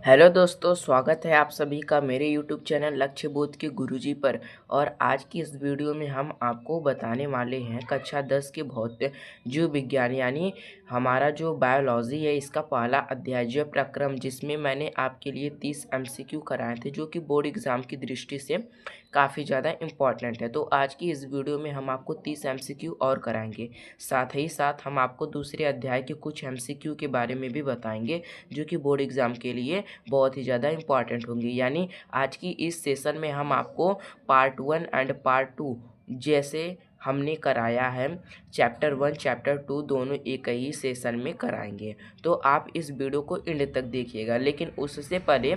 Hello दोस्तों, स्वागत है आप सभी का मेरे यूट्यूब चैनल लक्ष्य बोध के गुरुजी पर। और आज की इस वीडियो में हम आपको बताने वाले हैं कक्षा 10 के भौतिक जीव विज्ञान यानी हमारा जो बायोलॉजी है इसका पहला अध्याय जीव प्रक्रम, जिसमें मैंने आपके लिए 30 एमसीक्यू कराए थे जो कि बोर्ड एग्ज़ाम की दृष्टि से काफ़ी ज़्यादा इम्पॉर्टेंट है। तो आज की इस वीडियो में हम आपको 30 एमसीक्यू और कराएंगे। साथ ही साथ हम आपको दूसरे अध्याय के कुछ एमसीक्यू के बारे में भी बताएंगे जो कि बोर्ड एग्ज़ाम के लिए बहुत ही ज़्यादा इम्पॉर्टेंट होंगी। यानी आज की इस सेशन में हम आपको पार्ट 1 एंड पार्ट 2 जैसे हमने कराया है चैप्टर 1 चैप्टर 2 दोनों एक ही सेशन में कराएंगे। तो आप इस वीडियो को एंड तक देखिएगा, लेकिन उससे पहले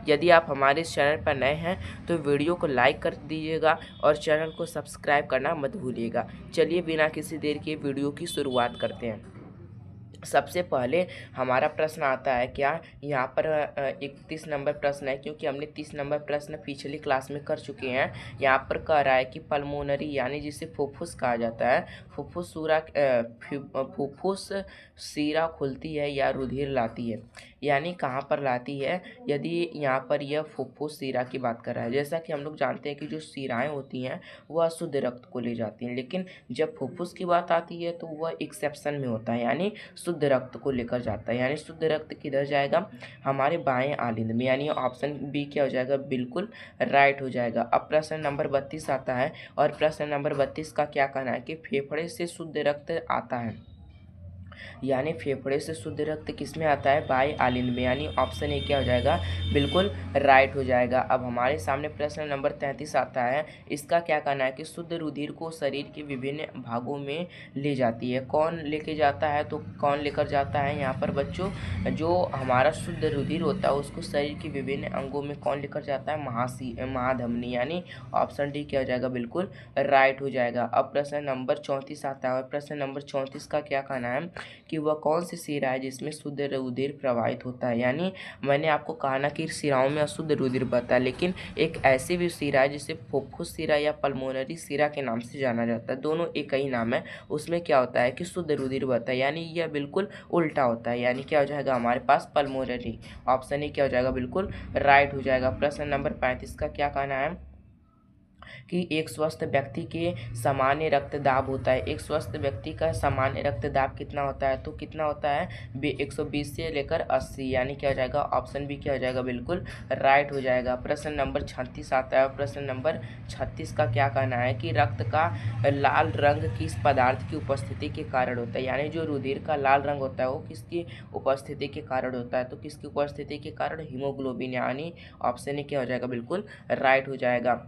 यदि आप हमारे इस चैनल पर नए हैं तो वीडियो को लाइक कर दीजिएगा और चैनल को सब्सक्राइब करना मत भूलिएगा। चलिए बिना किसी देर के वीडियो की शुरुआत करते हैं। सबसे पहले हमारा प्रश्न आता है क्या यहाँ पर 31 नंबर प्रश्न है, क्योंकि हमने 30 नंबर प्रश्न पिछली क्लास में कर चुके हैं। यहाँ पर कह रहा है कि पल्मोनरी यानी जिसे फुफ्फुस कहा जाता है, फुफ्फुस सीरा खुलती है या रुधिर लाती है, यानी कहाँ पर लाती है। यदि यहाँ पर यह फुफ्फुस सीरा की बात कर रहा है, जैसा कि हम लोग जानते हैं कि जो सीराएँ होती हैं वह अशुद्ध रक्त को ले जाती हैं, लेकिन जब फुफ्फुस की बात आती है तो वह एक्सेप्शन में होता है, यानी शुद्ध रक्त को लेकर जाता है। यानी शुद्ध रक्त किधर जाएगा, हमारे बाएं आलिंद में, यानी ऑप्शन बी क्या हो जाएगा, बिल्कुल राइट हो जाएगा। अब प्रश्न नंबर 32 आता है और प्रश्न नंबर 32 का क्या कहना है कि फेफड़े से शुद्ध रक्त आता है, यानी फेफड़े से शुद्ध रक्त किस में आता है, बाएं आलिंद में, यानी ऑप्शन ए क्या हो जाएगा, बिल्कुल राइट हो जाएगा। अब हमारे सामने प्रश्न नंबर 33 आता है। इसका क्या कहना है कि शुद्ध रुधिर को शरीर के विभिन्न भागों में ले जाती है। कौन लेके जाता है, तो कौन लेकर जाता है यहाँ पर बच्चों, जो हमारा शुद्ध रुधिर होता है उसको शरीर के विभिन्न अंगों में कौन लेकर जाता है, महाधमनी, यानी ऑप्शन डी क्या हो जाएगा, बिल्कुल राइट हो जाएगा। अब प्रश्न नंबर 34 आता है और प्रश्न नंबर 34 का क्या कहना है कि वह कौन सी शिरा है जिसमें शुद्ध रुधिर प्रवाहित होता है। यानी मैंने आपको कहा ना कि शिराओं में अशुद्ध रुधिर बहता है, लेकिन एक ऐसी भी शिरा है जिसे फुफ्फुस शिरा या पल्मोनरी शिरा के नाम से जाना जाता है। दोनों एक ही नाम है। उसमें क्या होता है कि शुद्ध रुधिर बहता है, यानी यह बिल्कुल उल्टा होता है, यानी क्या हो जाएगा हमारे पास पल्मोनरी, ऑप्शन ए क्या हो जाएगा, बिल्कुल राइट हो जाएगा। प्रश्न नंबर 35 का क्या कहना है कि एक स्वस्थ व्यक्ति के सामान्य रक्तदाब होता है। एक स्वस्थ व्यक्ति का सामान्य रक्तदाब कितना होता है, तो कितना होता है 120 से लेकर 80, यानी क्या हो जाएगा, ऑप्शन बी क्या हो जाएगा, बिल्कुल राइट हो जाएगा। प्रश्न नंबर 36 आता है। प्रश्न नंबर 36 का क्या कहना है कि रक्त का लाल रंग किस पदार्थ की उपस्थिति के कारण होता है, यानी जो रुधिर का लाल रंग होता है वो किसकी उपस्थिति के कारण होता है, तो किसकी उपस्थिति के कारण, हीमोग्लोबिन, यानी ऑप्शन ए क्या हो जाएगा, बिल्कुल राइट हो जाएगा।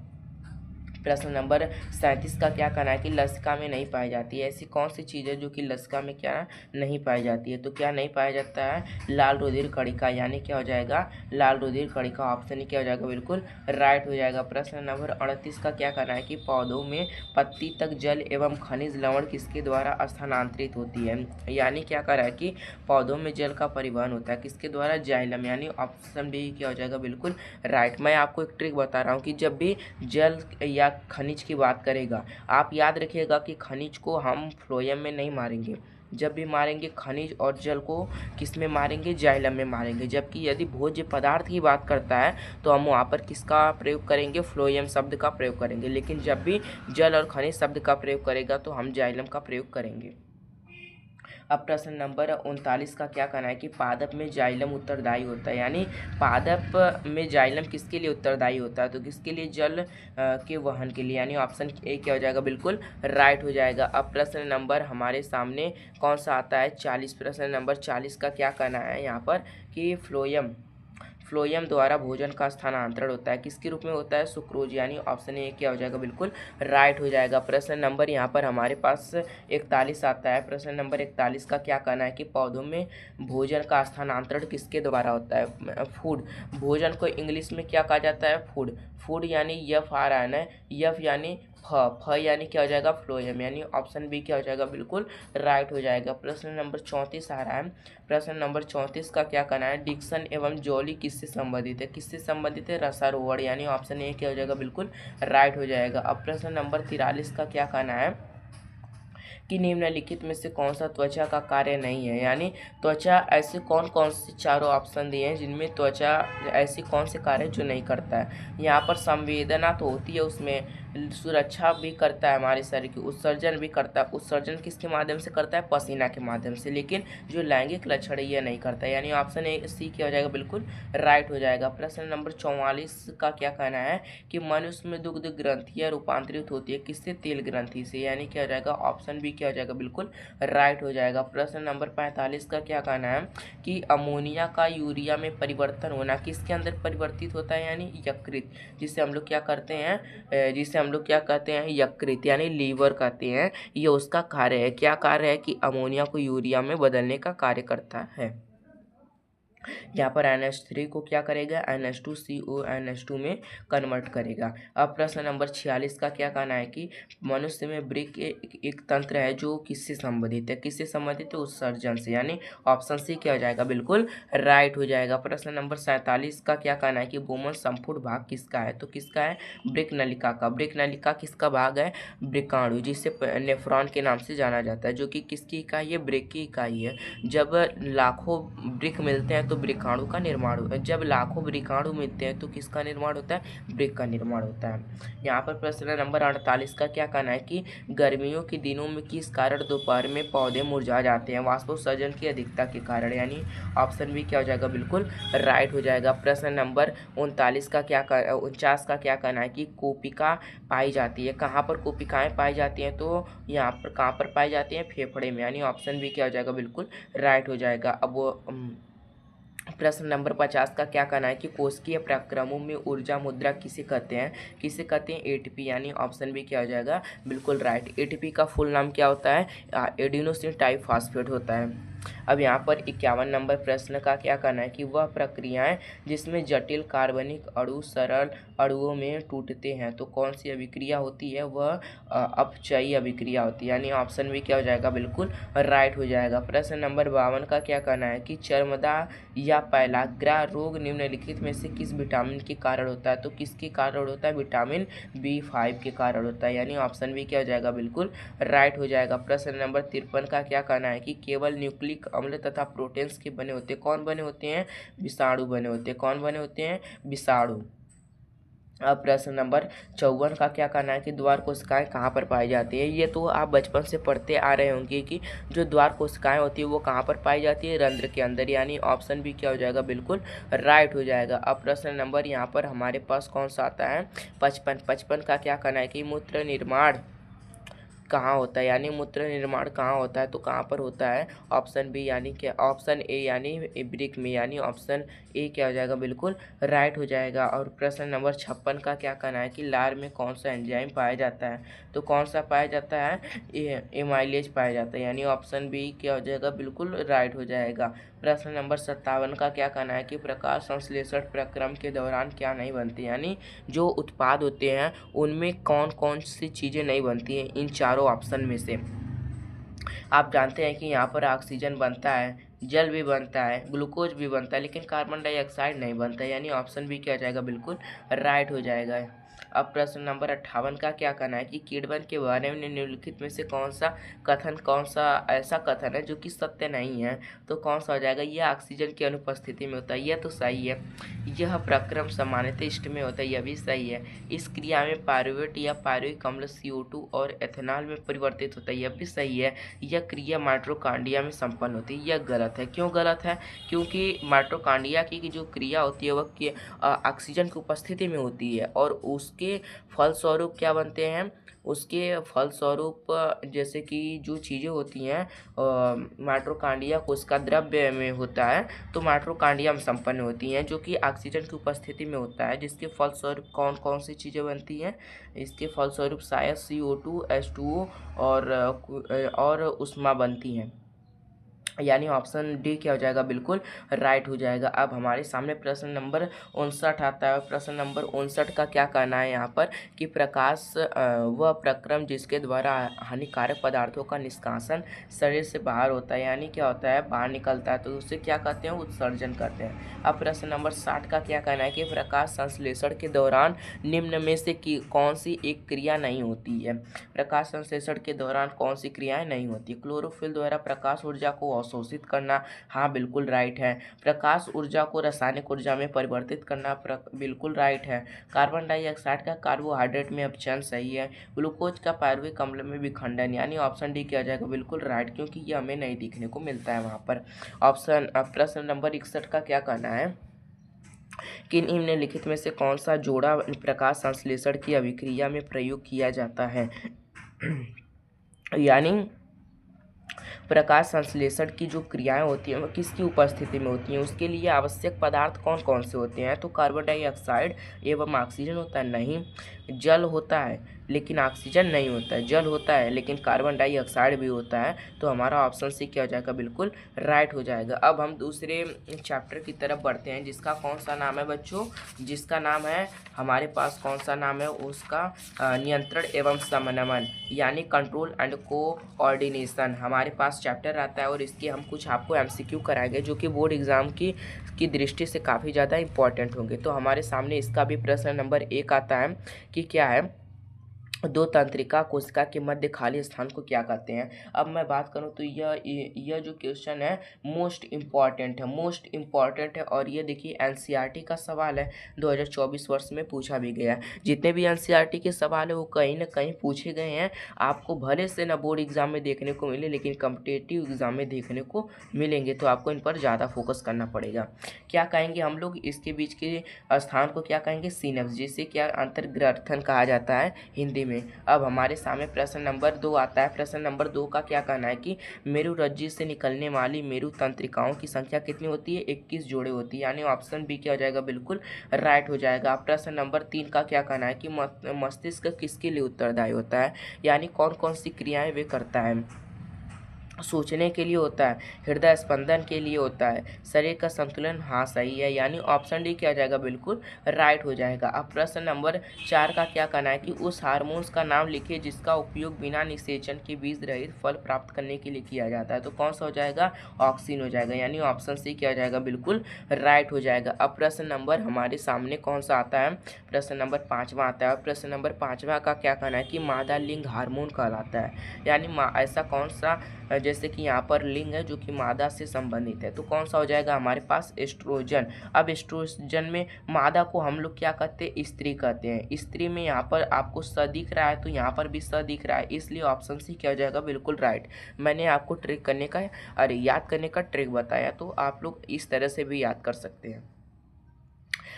प्रश्न नंबर 37 का क्या कहना है कि लसिका में नहीं पाई जाती है। ऐसी कौन सी चीज़ है जो कि लसिका में क्या नहीं पाई जाती है, तो क्या नहीं पाया जाता है, लाल रुधिर कणिका, यानी क्या हो जाएगा, लाल रुधिर कणिका, ऑप्शन क्या हो जाएगा, बिल्कुल राइट हो जाएगा। प्रश्न नंबर 38 का क्या कहना है कि पौधों में पत्ती तक जल एवं खनिज लवण किसके द्वारा स्थानांतरित होती है, यानी क्या कह रहा है कि पौधों में जल का परिवहन होता है किसके द्वारा, जाइलम, यानी ऑप्शन बी क्या हो जाएगा, बिल्कुल राइट। मैं आपको एक ट्रिक बता रहा हूँ कि जब भी जल या खनिज की बात करेगा, आप याद रखिएगा कि खनिज को हम फ्लोएम में नहीं मारेंगे, जब भी मारेंगे खनिज और जल को किस में मारेंगे, जाइलम में मारेंगे। जबकि यदि भोज्य पदार्थ की बात करता है तो हम वहाँ पर किसका प्रयोग करेंगे, फ्लोएम शब्द का प्रयोग करेंगे, लेकिन जब भी जल और खनिज शब्द का प्रयोग करेगा तो हम जाइलम का प्रयोग करेंगे। अब प्रश्न नंबर 39 का क्या कहना है कि पादप में जाइलम उत्तरदायी होता है, यानी पादप में जाइलम किसके लिए उत्तरदायी होता है, तो किसके लिए, जल के वहन के लिए, यानी ऑप्शन ए क्या हो जाएगा, बिल्कुल राइट हो जाएगा। अब प्रश्न नंबर हमारे सामने कौन सा आता है 40। प्रश्न नंबर 40 का क्या कहना है यहाँ पर कि फ्लोएम द्वारा भोजन का स्थानांतरण होता है, किसके रूप में होता है, सुक्रोज, यानी ऑप्शन ए क्या हो जाएगा, बिल्कुल राइट हो जाएगा। प्रश्न नंबर यहाँ पर हमारे पास 41 आता है। प्रश्न नंबर 41 का क्या कहना है कि पौधों में भोजन का स्थानांतरण किसके द्वारा होता है, फूड, भोजन को इंग्लिश में क्या कहा जाता है, फूड यानी यफ आ रहा है ना, यफ यानी फ यानी क्या हो जाएगा, फ्लोएम, यानी ऑप्शन बी क्या हो जाएगा, बिल्कुल राइट हो जाएगा। प्रश्न नंबर 34 आ रहा है। प्रश्न नंबर 34 का क्या कहना है, डिक्सन एवं जॉली किससे संबंधित है, किससे संबंधित है, रसारोहण, यानी ऑप्शन ए क्या हो जाएगा, बिल्कुल राइट हो जाएगा। अब प्रश्न नंबर 43 का क्या कहना है कि निम्नलिखित में से कौन सा त्वचा का कार्य नहीं है, यानी त्वचा ऐसे कौन कौन से चारों ऑप्शन दिए हैं जिनमें त्वचा ऐसी कौन से कार्य जो नहीं करता है। यहाँ पर संवेदना तो होती है, उसमें सुरक्षा भी करता है, हमारे शरीर की उत्सर्जन भी करता है। उत्सर्जन किसके माध्यम से करता है? पसीना के माध्यम से। लेकिन जो लैंगिक लक्षण है ये नहीं करता है, यानी ऑप्शन ए सी क्या हो जाएगा? बिल्कुल राइट हो जाएगा। प्रश्न नंबर 44 का क्या कहना है कि मनुष्य में दुग्ध ग्रंथियां रूपांतरित होती है किससे? तेल ग्रंथि से, यानी क्या हो जाएगा? ऑप्शन बी क्या हो जाएगा? बिल्कुल राइट हो जाएगा। प्रश्न नंबर 45 का क्या कहना है कि अमोनिया का यूरिया में परिवर्तन होना किसके अंदर परिवर्तित होता है? यानी यकृत, जिसे हम लोग क्या करते हैं, जिसे हम लोग क्या कहते हैं? यकृत, यानी लीवर कहते हैं। ये उसका कार्य है। क्या कार्य है? कि अमोनिया को यूरिया में बदलने का कार्य करता है। यहाँ पर NH3 को क्या करेगा? NH2CO NH2 में कन्वर्ट करेगा। अब प्रश्न नंबर 46 का क्या कहना है कि मनुष्य में वृक्क एक तंत्र है जो किससे संबंधित है? किससे संबंधित है? उत्सर्जन से, यानी ऑप्शन सी क्या हो जाएगा? बिल्कुल राइट हो जाएगा। प्रश्न नंबर 47 का क्या कहना है कि बोमन संपूर्ण भाग किसका है? तो किसका है? वृक्क नलिका का। वृक्क नलिका किसका भाग है? वृक्काणु, जिसे नेफ्रॉन के नाम से जाना जाता है, जो कि किसकी इकाई है? वृक्क की इकाई है। जब लाखों वृक्क मिलते हैं तो वृक्काणु का निर्माण होता है। जब लाखों वृक्काणु मिलते हैं तो किसका निर्माण होता है? वृक्क का निर्माण होता है। यहाँ पर प्रश्न नंबर 48 का क्या कहना है कि गर्मियों के दिनों में किस कारण दोपहर में पौधे मुरझा जाते हैं? वाष्पोत्सर्जन की अधिकता के कारण, यानी ऑप्शन भी क्या हो जाएगा? बिल्कुल राइट हो जाएगा। प्रश्न नंबर 49 का क्या 49 का क्या कहना है कि कोपिका पाई जाती है? कहाँ पर कोपिकाएं पाई जाती हैं? तो यहाँ पर कहाँ पर पाई जाती हैं? फेफड़े में, यानी ऑप्शन भी क्या हो जाएगा? बिल्कुल राइट हो जाएगा। अब वो प्रश्न नंबर 50 का क्या कहना है कि कोशिकीय प्रक्रमों में ऊर्जा मुद्रा किसे कहते हैं? किसे कहते हैं? एटीपी, यानी ऑप्शन भी क्या हो जाएगा? बिल्कुल राइट। एटीपी का फुल नाम क्या होता है? एडिनोसिन ट्राइफॉस्फेट होता है। अब यहाँ पर 51 नंबर प्रश्न का क्या कहना है कि वह प्रक्रियाएं जिसमें जटिल कार्बनिक अणु सरल अणुओं में टूटते हैं तो कौन सी अभिक्रिया होती है? वह अपचयी अभिक्रिया होती है, यानी ऑप्शन भी क्या हो जाएगा? बिल्कुल राइट हो जाएगा। प्रश्न नंबर 52 का क्या कहना है कि चर्मदा या पैलाग्रा रोग निम्नलिखित में से किस विटामिन के कारण होता है? तो किसके कारण होता है? विटामिन B5 के कारण होता है, यानी ऑप्शन भी क्या हो जाएगा? बिल्कुल राइट हो जाएगा। प्रश्न नंबर 53 का क्या कहना है कि केवल न्यूक्लिक अम्ल तथा प्रोटीन्स के बने होते हैं। कौन बने होते हैं? विषाणु बने होते हैं। कौन बने होते हैं? विषाणु। अब प्रश्न नंबर 54 का क्या कहना है कि द्वार कोशिकाएं कहाँ पर पाई जाती है? ये तो आप बचपन से पढ़ते आ रहे होंगे कि जो द्वार कोशिकाएं होती है वो कहाँ पर पाई जाती है? रंध्र के अंदर, यानी ऑप्शन भी क्या हो जाएगा? बिल्कुल राइट हो जाएगा। अब प्रश्न नंबर यहाँ पर हमारे पास कौन सा आता है? 55 का क्या कहना है कि मूत्र निर्माण कहाँ होता है? यानी मूत्र निर्माण कहाँ होता है? तो कहाँ पर होता है? ऑप्शन बी, यानी क्या? ऑप्शन ए, यानी वृक्क में, यानी ऑप्शन ए क्या हो जाएगा? बिल्कुल राइट हो जाएगा। और प्रश्न नंबर 56 का क्या कहना है कि लार में कौन सा एंजाइम पाया जाता है? तो कौन सा पाया जाता है? एमाइलेज पाया जाता है, यानी ऑप्शन बी क्या हो जाएगा? बिल्कुल राइट हो जाएगा। प्रश्न नंबर 57 का क्या कहना है कि प्रकाश संश्लेषण प्रक्रम के दौरान क्या नहीं बनती? यानी जो उत्पाद होते हैं उनमें कौन कौन सी चीज़ें नहीं बनती हैं इन चारों ऑप्शन में से? आप जानते हैं कि यहाँ पर ऑक्सीजन बनता है, जल भी बनता है, ग्लूकोज भी बनता है, लेकिन कार्बन डाइऑक्साइड नहीं बनता है, यानी ऑप्शन भी क्या हो जाएगा? बिल्कुल राइट हो जाएगा। अब प्रश्न नंबर 58 का क्या कहना है कि किण्वन के बारे में निम्नलिखित में से कौन सा ऐसा कथन है जो कि सत्य नहीं है? तो कौन सा हो जाएगा? यह ऑक्सीजन की अनुपस्थिति में होता है, यह तो सही है। यह प्रक्रम सामान्यतः इष्ट में होता है, यह भी सही है। इस क्रिया में पायरुवेट या पायरुविक अम्ल CO2 और एथेनॉल में परिवर्तित होता है, यह भी सही है। यह क्रिया माइटोकॉन्ड्रिया में संपन्न होती है, यह गलत है। क्यों गलत है? क्योंकि माइटोकॉन्ड्रिया की जो क्रिया होती है वह ऑक्सीजन की उपस्थिति में होती है और उसके फलस्वरूप क्या बनते हैं? उसके फलस्वरूप जैसे कि जो चीज़ें होती हैं माइटोकॉन्ड्रिया कोशिका द्रव्य में होता है, तो माइटोकॉन्ड्रिया में संपन्न होती हैं जो कि ऑक्सीजन की उपस्थिति में होता है, जिसके फलस्वरूप कौन कौन सी चीज़ें बनती हैं? इसके फलस्वरूप शायद CO2 H2O और ऊष्मा बनती हैं। यानी ऑप्शन डी क्या हो जाएगा, बिल्कुल राइट हो जाएगा। अब हमारे सामने प्रश्न नंबर 59 आता है। प्रश्न नंबर 59 का क्या कहना है यहाँ पर कि प्रकाश वह प्रक्रम जिसके द्वारा हानिकारक पदार्थों का निष्कासन शरीर से बाहर होता है, यानी क्या होता है, बाहर निकलता है, तो उसे क्या कहते हैं, उत्सर्जन कहते हैं। अब प्रश्न नंबर 60 का क्या कहना है कि प्रकाश संश्लेषण के दौरान निम्न में से कौन सी एक क्रिया नहीं होती है। प्रकाश संश्लेषण के दौरान कौन सी क्रियाएं नहीं होती। क्लोरोफिल द्वारा प्रकाश ऊर्जा को अवशोषित करना, हाँ बिल्कुल राइट है। प्रकाश ऊर्जा को रासायनिक ऊर्जा में परिवर्तित करना, बिल्कुल राइट है। कार्बन डाइऑक्साइड का कार्बोहाइड्रेट में अपचयन, सही है। ग्लूकोज का पायरुविक अम्ल में विखंडन, यानी ऑप्शन डी किया जाएगा, बिल्कुल राइट, क्योंकि ये हमें नहीं दिखने को मिलता है वहाँ पर। प्रश्न नंबर 61 का क्या कहना है कि निम्नलिखित में से कौन सा जोड़ा प्रकाश संश्लेषण की अभिक्रिया में प्रयोग किया जाता है। यानी प्रकाश संश्लेषण की जो क्रियाएं होती हैं वह किसकी उपस्थिति में होती हैं, उसके लिए आवश्यक पदार्थ कौन कौन से होते हैं। तो कार्बन डाइऑक्साइड एवं ऑक्सीजन होता है, नहीं। जल होता है लेकिन ऑक्सीजन नहीं होता है। जल होता है लेकिन कार्बन डाइऑक्साइड भी होता है। तो हमारा ऑप्शन सी क्या हो जाएगा, बिल्कुल राइट हो जाएगा। अब हम दूसरे चैप्टर की तरफ बढ़ते हैं, जिसका कौन सा नाम है बच्चों, जिसका नाम है, हमारे पास कौन सा नाम है उसका, नियंत्रण एवं समन्वय, यानी कंट्रोल एंड कोऑर्डिनेशन हमारे पास चैप्टर आता है। और इसके हम कुछ आपको एमसीक्यू कराएंगे जो कि बोर्ड एग्जाम की दृष्टि से काफ़ी ज़्यादा इंपॉर्टेंट होंगे। तो हमारे सामने इसका भी प्रश्न नंबर 1 आता है कि क्या है, दो तंत्रिका कोशिका के मध्य खाली स्थान को क्या कहते हैं। अब मैं बात करूं तो यह जो क्वेश्चन है मोस्ट इम्पॉर्टेंट है और ये देखिए एनसीईआरटी का सवाल है, 2024 वर्ष में पूछा भी गया है। जितने भी एनसीईआरटी के सवाल है वो कहीं ना कहीं पूछे गए हैं, आपको भले से ना बोर्ड एग्जाम में देखने को मिले लेकिन कम्पिटेटिव एग्जाम में देखने को मिलेंगे, तो आपको इन पर ज़्यादा फोकस करना पड़ेगा। क्या कहेंगे हम लोग, इसके बीच के स्थान को क्या कहेंगे, सिनप्स, जिसे क्या अंतर्ग्रथन कहा जाता है हिंदी में। अब हमारे सामने प्रश्न नंबर 2 आता है। प्रश्न नंबर 2 का क्या कहना है कि मेरुरज्जु से निकलने वाली मेरु तंत्रिकाओं की संख्या कितनी होती है, 21 जोड़े होती है, यानी ऑप्शन बी क्या हो जाएगा, बिल्कुल राइट हो जाएगा। प्रश्न नंबर 3 का क्या कहना है कि मस्तिष्क किसके लिए उत्तरदायी होता है, यानी कौन कौन सी क्रियाएं वे करता है। सोचने के लिए होता है, हृदय स्पंदन के लिए होता है, शरीर का संतुलन, हाँ सही है, यानी ऑप्शन डी क्या हो जाएगा, बिल्कुल राइट हो जाएगा। अब प्रश्न नंबर 4 का क्या कहना है कि उस हार्मोन्स का नाम लिखिए जिसका उपयोग बिना निषेचन के बीज रहित फल प्राप्त करने के लिए किया जाता है। तो कौन सा हो जाएगा, ऑक्सीन हो जाएगा, यानी ऑप्शन सी क्या हो जाएगा, बिल्कुल राइट हो जाएगा। अब प्रश्न नंबर हमारे सामने कौन सा आता है, प्रश्न नंबर 5वां आता है। प्रश्न नंबर 5वां का क्या कहना है कि मादा लिंग हार्मोन कहलाता है, यानी ऐसा कौन सा, जैसे कि यहाँ पर लिंग है जो कि मादा से संबंधित है, तो कौन सा हो जाएगा हमारे पास, एस्ट्रोजन। अब एस्ट्रोजन में मादा को हम लोग क्या कहते हैं, स्त्री कहते हैं। स्त्री में यहाँ पर आपको स दिख रहा है तो यहाँ पर भी स दिख रहा है, इसलिए ऑप्शन सी क्या हो जाएगा, बिल्कुल राइट। मैंने आपको ट्रिक करने का, याद करने का ट्रिक बताया, तो आप लोग इस तरह से भी याद कर सकते हैं।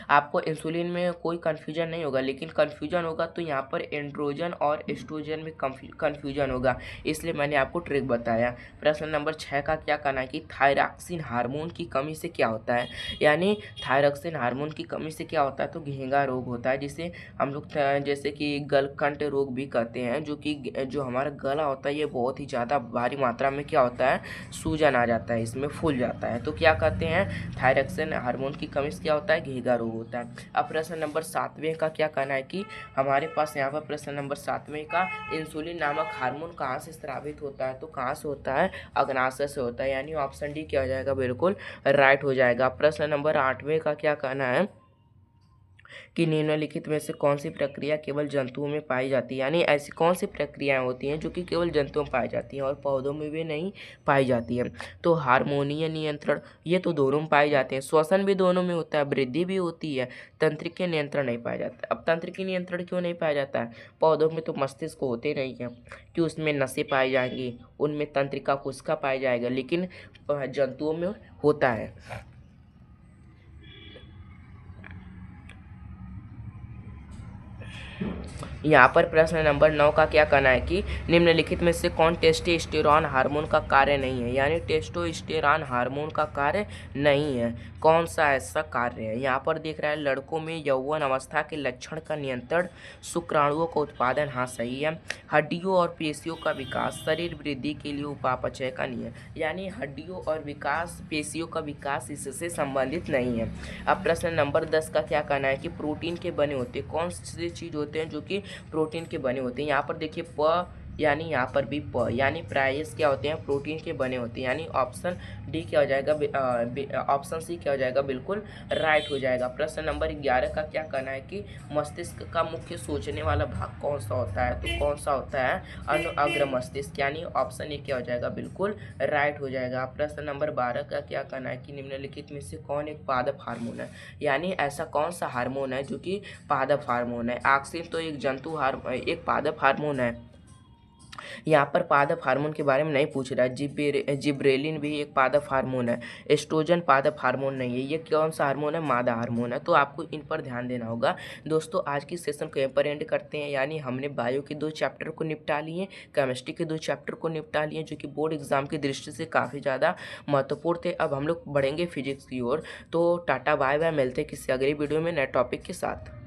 आपको इंसुलिन में कोई कन्फ्यूजन नहीं होगा, लेकिन कन्फ्यूजन होगा तो यहाँ पर एंड्रोजन और एस्ट्रोजन में कन्फ्यूजन होगा, इसलिए मैंने आपको ट्रिक बताया। प्रश्न नंबर 6 का क्या कहना है कि थायरॉक्सिन हार्मोन की कमी से क्या होता है, यानी थायरॉक्सिन हार्मोन की कमी से क्या होता है, तो घेंगा रोग होता है, जिसे हम लोग जैसे कि गलकंठ रोग भी कहते हैं, जो हमारा गला होता है ये बहुत ही ज़्यादा भारी मात्रा में क्या होता है, सूजन आ जाता है, इसमें फूल जाता है, तो क्या कहते हैं, थायरॉक्सिन हार्मोन की कमी से क्या होता है, घेंगा रोग होता है। अब प्रश्न नंबर 7वें का क्या कहना है कि हमारे पास यहाँ पर प्रश्न नंबर 7वें का इंसुलिन नामक हार्मोन कहाँ से स्रावित होता है, तो कहाँ से होता है, अग्नाशय से होता है, यानी ऑप्शन डी क्या हो जाएगा, बिल्कुल राइट हो जाएगा। प्रश्न नंबर 8वें का क्या कहना है कि निम्नलिखित में से कौन सी प्रक्रिया केवल जंतुओं में पाई जाती है, यानी ऐसी कौन सी प्रक्रियाएं होती हैं जो कि केवल जंतुओं में पाई जाती हैं और पौधों में भी नहीं पाई जाती है। तो हार्मोनीय नियंत्रण, ये तो दोनों में पाए जाते हैं, श्वसन भी दोनों में होता है, वृद्धि भी होती है, तंत्रिकीय नियंत्रण नहीं पाया जाता। अब तंत्रिकीय नियंत्रण क्यों नहीं पाया जाता है, पौधों में तो मस्तिष्क होते नहीं हैं कि उसमें नसें पाई जाएंगी, उनमें तंत्रिका कोशिका पाई जाएगा, लेकिन जंतुओं में होता है। यहाँ पर प्रश्न नंबर 9 का क्या कहना है कि निम्नलिखित में से कौन टेस्टोस्टेरोन हार्मोन का कार्य नहीं है, यानी टेस्टोस्टेरोन हार्मोन का कार्य नहीं है, कौन सा ऐसा कार्य है। यहाँ पर देख रहा है लड़कों में यौवन अवस्था के लक्षण का नियंत्रण, शुक्राणुओं का उत्पादन, हाँ सही है। हड्डियों और पेशियों का विकास, शरीर वृद्धि के लिए उपापचय का नियम, यानी हड्डियों और विकास, पेशियों का विकास इससे संबंधित नहीं है। अब प्रश्न नंबर 10 का क्या कहना है कि प्रोटीन के बने होते कौन से चीज़ होते हैं जो कि प्रोटीन के बने होते हैं। यहाँ पर देखिए प, यानी यहाँ पर भी प, यानी प्रायस क्या होते हैं, प्रोटीन के बने होते हैं, यानी ऑप्शन डी क्या हो जाएगा, ऑप्शन सी क्या हो जाएगा, बिल्कुल राइट हो जाएगा। प्रश्न नंबर 11 का क्या कहना है कि मस्तिष्क का मुख्य सोचने वाला भाग कौन सा होता है, तो कौन सा होता है, अग्र मस्तिष्क, यानी ऑप्शन ए क्या हो जाएगा, बिल्कुल राइट हो जाएगा। प्रश्न नंबर 12 का क्या कहना है कि निम्नलिखित में से कौन एक पादप हार्मोन है, यानी ऐसा कौन सा हार्मोन है जो कि पादप हार्मोन है। ऑक्सिन तो एक पादप हार्मोन है। यहाँ पर पादप हार्मोन के बारे में नहीं पूछ रहा है। जिब्रेलिन भी एक पादप हार्मोन है। एस्ट्रोजन पादप हार्मोन नहीं है। ये कौन सा हार्मोन है, मादा हार्मोन है। तो आपको इन पर ध्यान देना होगा। दोस्तों आज की सेशन को यहाँ पर एंड करते हैं, यानी हमने बायो के 2 चैप्टर को निपटा लिए, केमिस्ट्री के 2 चैप्टर को निपटा लिए जो कि बोर्ड एग्जाम की दृष्टि से काफ़ी ज़्यादा महत्वपूर्ण थे। अब हम लोग बढ़ेंगे फिजिक्स की ओर। तो टाटा बाय बाय, मिलते हैं किसी अगली वीडियो में नए टॉपिक के साथ।